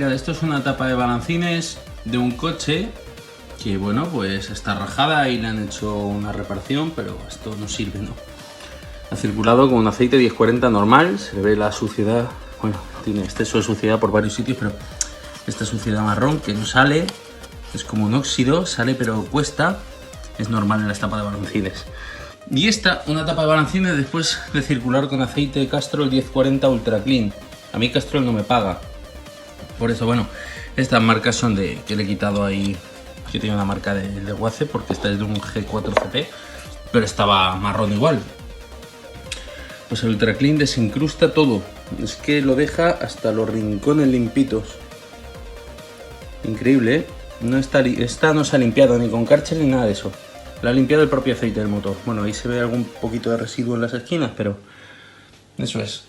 mirad, esto es una tapa de balancines de un coche que, bueno, pues está rajada y le han hecho una reparación, pero esto no sirve, ¿no? Ha circulado con un aceite 1040 normal, se le ve la suciedad, bueno, tiene exceso de suciedad por varios sitios, pero esta suciedad marrón que no sale, es como un óxido, sale pero cuesta, es normal en las tapas de balancines. Y esta, una tapa de balancines después de circular con aceite Castrol 1040 Ultra Clean. A mí Castrol no me paga, por eso, bueno, estas marcas son de que le he quitado ahí. Yo tengo una marca de Waze porque esta es de un G4CP, pero estaba marrón igual. Pues el Ultra Clean desincrusta todo, es que lo deja hasta los rincones limpitos. Increíble, ¿eh? Esta no se ha limpiado ni con Karcher ni nada de eso. La ha limpiado el propio aceite del motor. Bueno, ahí se ve algún poquito de residuo en las esquinas, pero eso es.